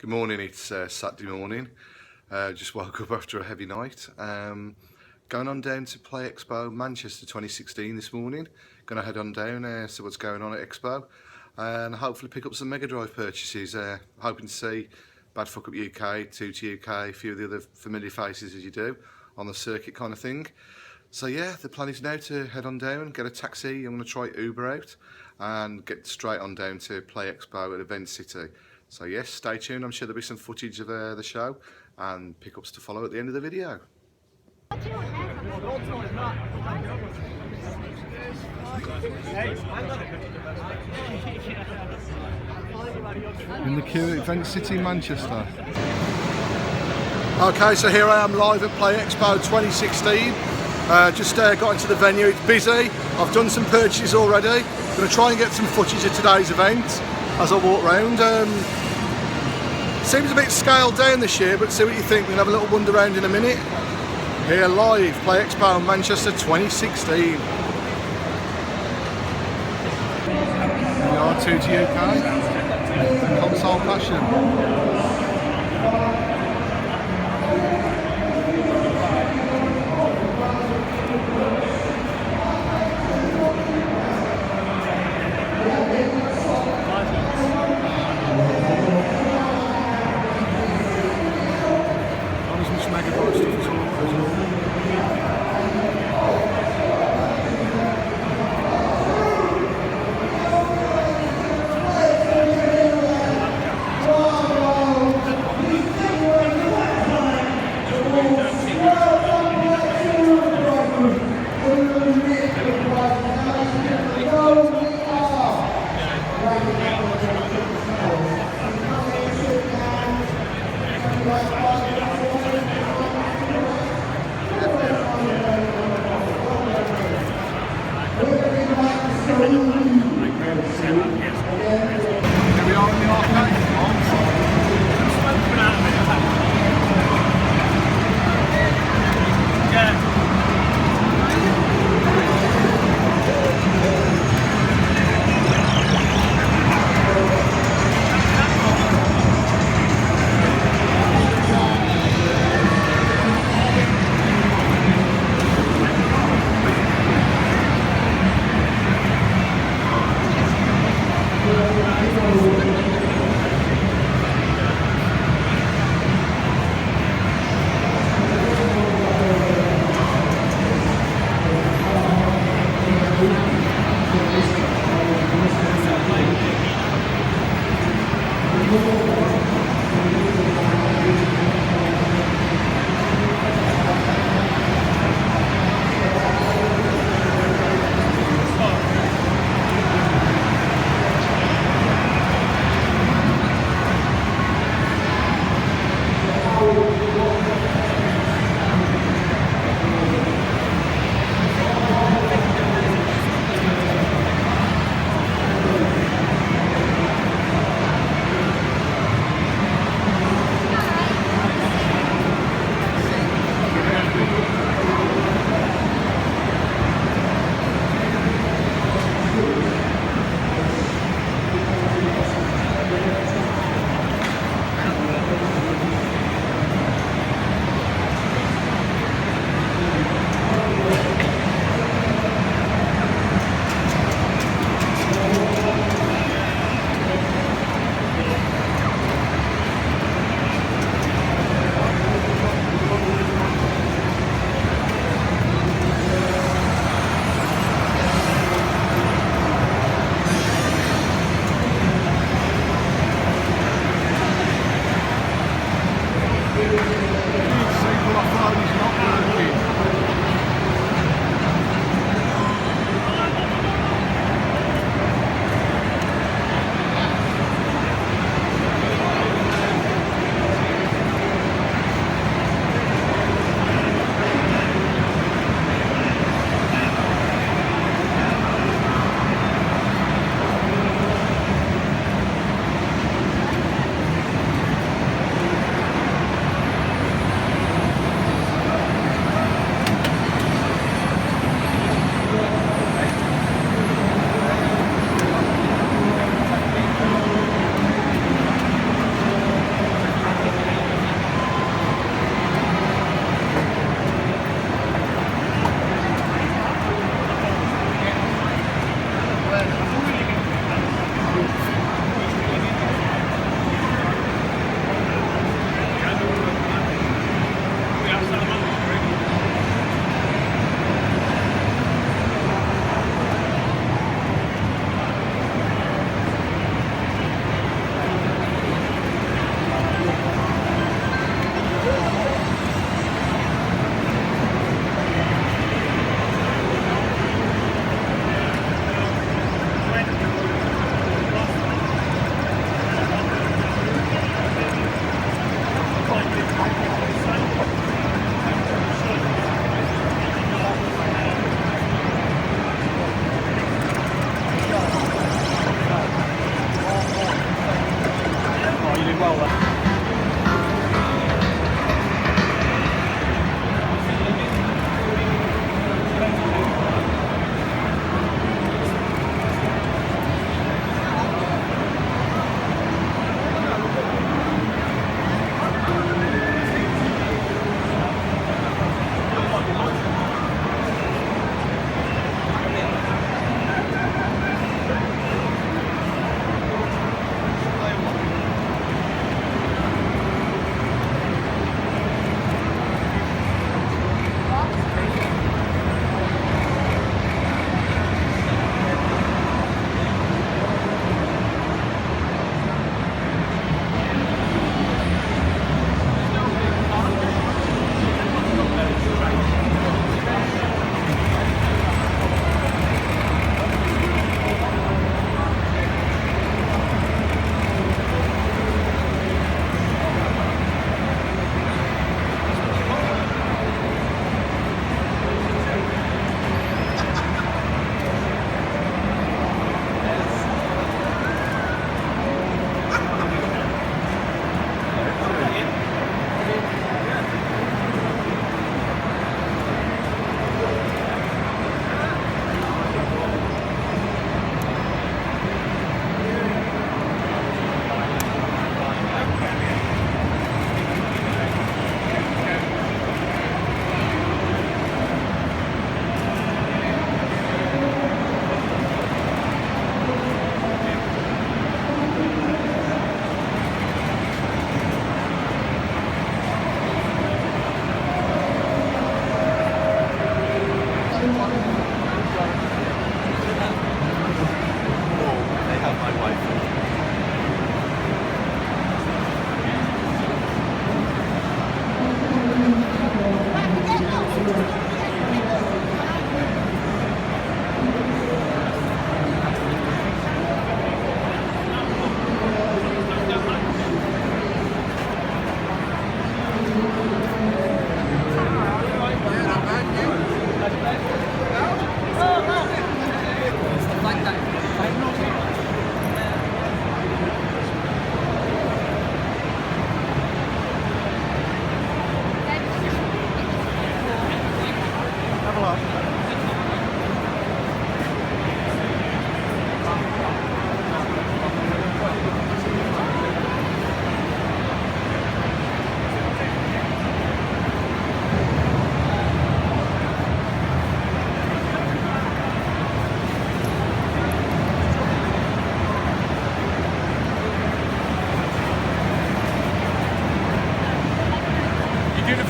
Good morning, it's Saturday morning. Just woke up after a heavy night. Going on down to Play Expo Manchester 2016 this morning. Going to head on down, see what's going on at Expo, and hopefully pick up some Mega Drive purchases. Hoping to see Bad Fuck Up UK, Toot UK, a few of the other familiar faces as you do on the circuit kind of thing. So yeah, the plan is now to head on down, get a taxi. I'm going to try Uber out and get straight on down to Play Expo at Event City. So yes, stay tuned. I'm sure there'll be some footage of the show and pickups to follow at the end of the video. In the queue at Event City, Manchester. Okay, so here I am live at Play Expo 2016. Just got into the venue. It's busy. I've done some purchases already. Going to try and get some footage of today's event as I walk round. Seems a bit scaled down this year, but see what you think. We'll have a little wander around in a minute. Here live, Play Expo Manchester 2016. We are Toot UK, Console Passion. did well there.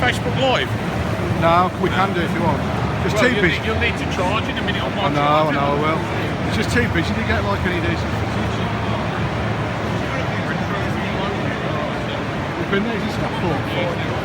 Facebook Live? No, we can do if you want. Just well, too busy. You'll need to charge in a minute on my I know, I will. It's just too busy to get like any decent footage. We've been there since about 4.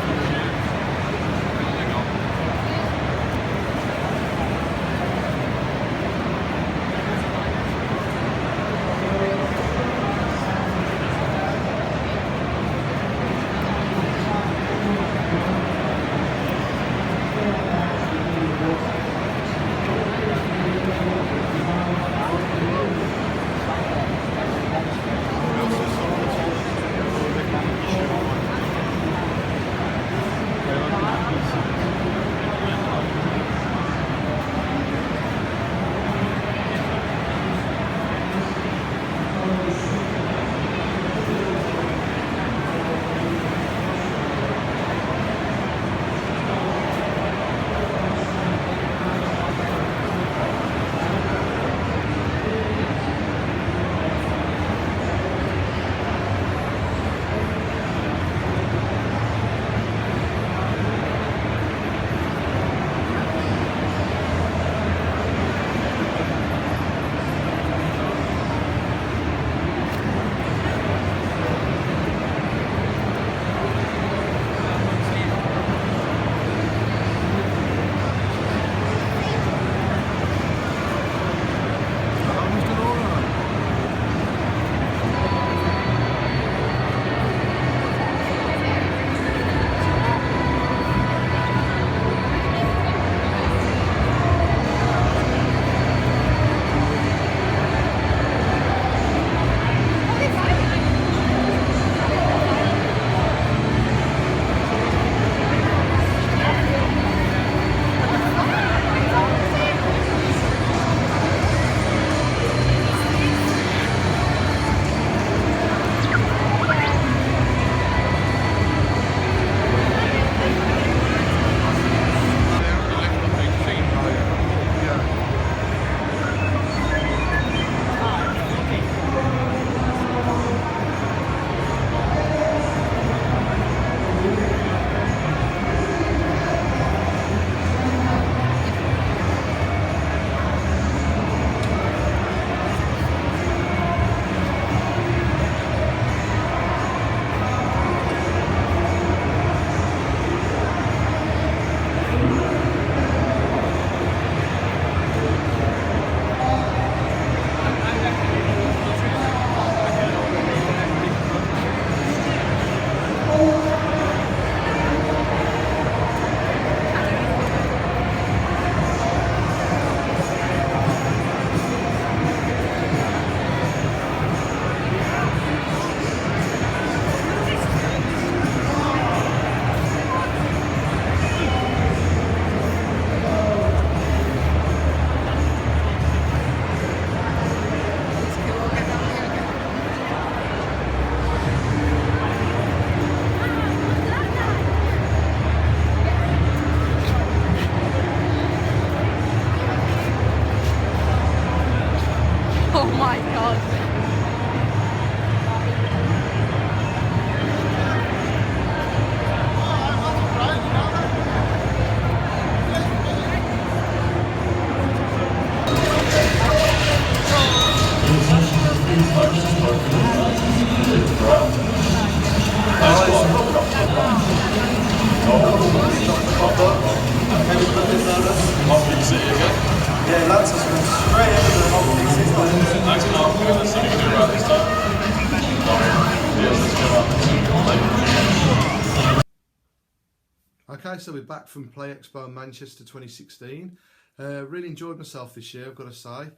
Okay, so we're back from Play Expo Manchester 2016. Really enjoyed myself this year, I've got to say.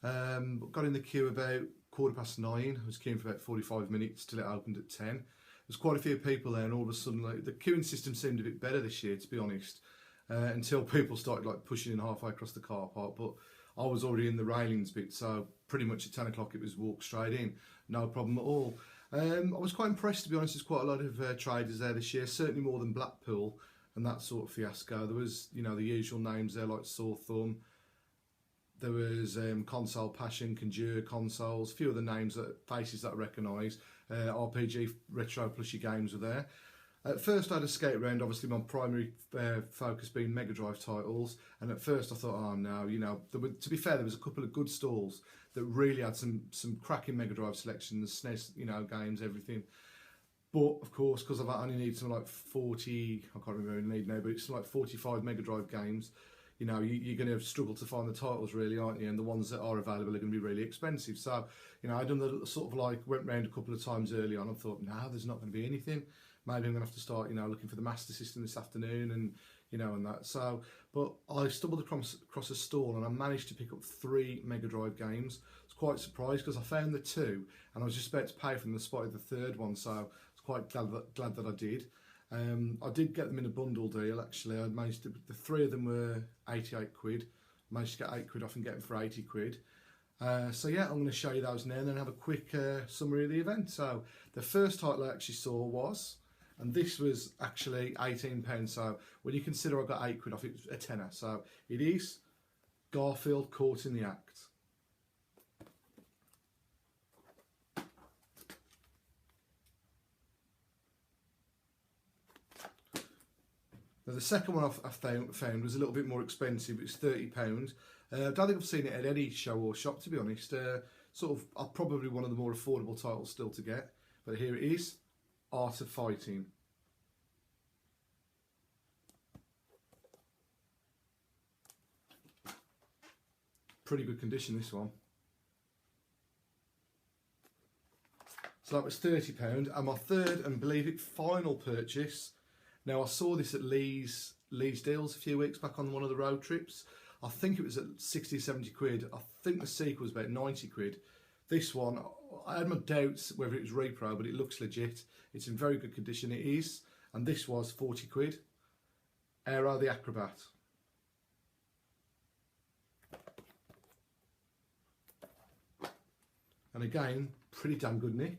Got in the queue about 9:15. I was queuing for about 45 minutes till it opened at 10. There's quite a few people there, and all of a sudden, like, the queuing system seemed a bit better this year, to be honest, until people started like pushing in halfway across the car park. But I was already in the railings bit, so pretty much at 10 o'clock it was walk straight in, no problem at all. I was quite impressed, to be honest. There's quite a lot of traders there this year, certainly more than Blackpool and that sort of fiasco. There was, you know, the usual names there like Sore Thumb. There was Console Passion, Conjure Consoles, a few other names, faces that I recognise. RPG Retro Plushy Games were there. At first I had a skate around, obviously my primary focus being Mega Drive titles, and at first I thought, oh no, you know, to be fair, there was a couple of good stalls that really had some cracking Mega Drive selections, SNES, you know, games, everything. But of course, because I only need something like 40, I can't remember what I need now, but it's something like 45 Mega Drive games, you know, you're going to struggle to find the titles really, aren't you? And the ones that are available are going to be really expensive. So, you know, I done the sort of like, went round a couple of times early on and thought, no, there's not going to be anything. Maybe I'm going to have to start, you know, looking for the Master System this afternoon and, you know, and that. So, but I stumbled across a stall and I managed to pick up 3 Mega Drive games. I was quite surprised because I found the 2 and I was just about to pay for them and spotted the 3rd one. So I was quite glad that I did. I did get them in a bundle deal actually. I managed to, the 3 of them were 88 quid. I managed to get 8 quid off and get them for 80 quid. So yeah, I'm going to show you those now and then have a quick summary of the event. So the first title I actually saw was, and this was actually £18, so when you consider I got 8 quid off, it was a tenner. So it is Garfield Caught in the Act. Now the second one I found was a little bit more expensive. It was £30. I don't think I've seen it at any show or shop, to be honest. Sort of, probably one of the more affordable titles still to get. But here it is, Art of Fighting. Pretty good condition, this one. So that was £30, and my third and believe it final purchase. Now I saw this at Lee's deals a few weeks back on one of the road trips. I think it was at 60, 70 quid. I think the sequel was about 90 quid. This one, I had my doubts whether it was repro, but it looks legit. It's in very good condition, it is. And this was 40 quid. Aero the Acrobat. And again, pretty damn good nick.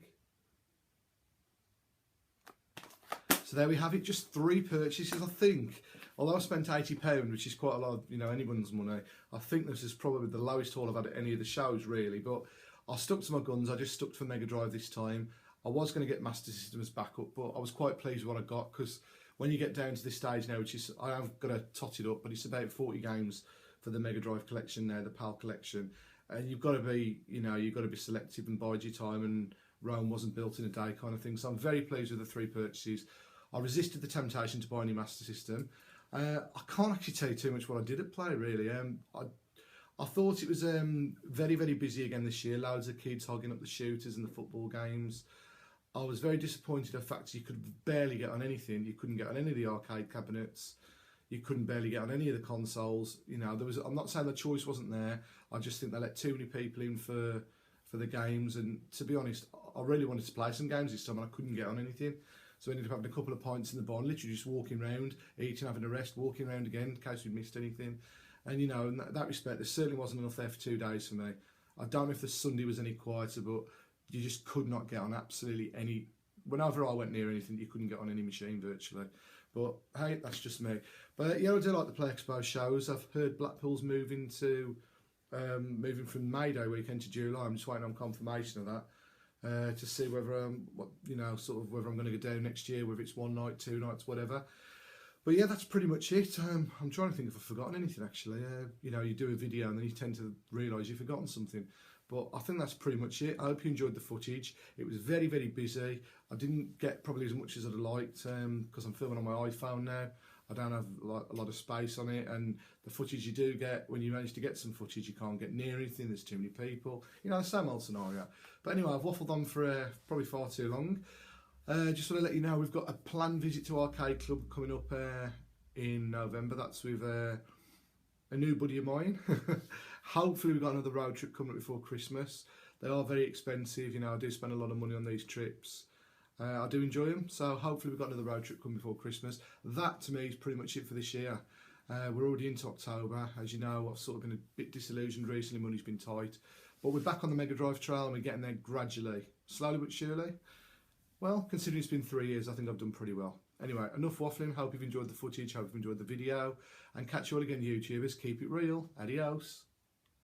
So there we have it, just 3 purchases, I think. Although I spent £80, which is quite a lot of, you know, anyone's money, I think this is probably the lowest haul I've had at any of the shows, really. But I stuck to my guns. I just stuck to Mega Drive this time. I was going to get Master System as backup, but I was quite pleased with what I got, because when you get down to this stage now, which is, I have got to tot it up, but it's about 40 games for the Mega Drive collection now, the PAL collection. And you've got to be, you know, you've got to be selective and bide your time, and Rome wasn't built in a day kind of thing. So I'm very pleased with the 3 purchases. I resisted the temptation to buy any Master System. I can't actually tell you too much what I did at Play, really. I thought it was very, very busy again this year. Loads of kids hogging up the shooters and the football games. I was very disappointed at the fact you could barely get on anything. You couldn't get on any of the arcade cabinets. You couldn't barely get on any of the consoles. You know, I'm not saying the choice wasn't there. I just think they let too many people in for the games. And to be honest, I really wanted to play some games this time and I couldn't get on anything. So I ended up having a couple of pints in the bar, literally just walking around, eating, having a rest, walking around again in case we missed anything. And, you know, in that respect, there certainly wasn't enough there for 2 days for me. I don't know if the Sunday was any quieter, but you just could not get on absolutely any... Whenever I went near anything, you couldn't get on any machine virtually. But, hey, that's just me. But, yeah, I do like the Play Expo shows. I've heard Blackpool's moving from May Day weekend to July. I'm just waiting on confirmation of that. To see whether whether I'm going to go down next year, whether it's 1 night, 2 nights, whatever. But yeah, that's pretty much it. I'm trying to think if I've forgotten anything actually. You know, you do a video and then you tend to realise you've forgotten something. But I think that's pretty much it. I hope you enjoyed the footage. It was very, very busy. I didn't get probably as much as I'd liked because I'm filming on my iPhone now. I don't have a lot of space on it, and the footage you do get, when you manage to get some footage, you can't get near anything, there's too many people. You know, the same old scenario. But anyway, I've waffled on for probably far too long. Just want to let you know we've got a planned visit to Arcade Club coming up in November. That's with a new buddy of mine. Hopefully we've got another road trip coming up before Christmas. They are very expensive, you know, I do spend a lot of money on these trips. I do enjoy them, so hopefully we've got another road trip coming before Christmas. That to me is pretty much it for this year. We're already into October. As you know, I've sort of been a bit disillusioned recently, money's been tight. But we're back on the Mega Drive trail and we're getting there gradually, slowly but surely. Well, considering it's been 3 years, I think I've done pretty well. Anyway, enough waffling. Hope you've enjoyed the footage, hope you've enjoyed the video. And catch you all again, YouTubers. Keep it real. Adios.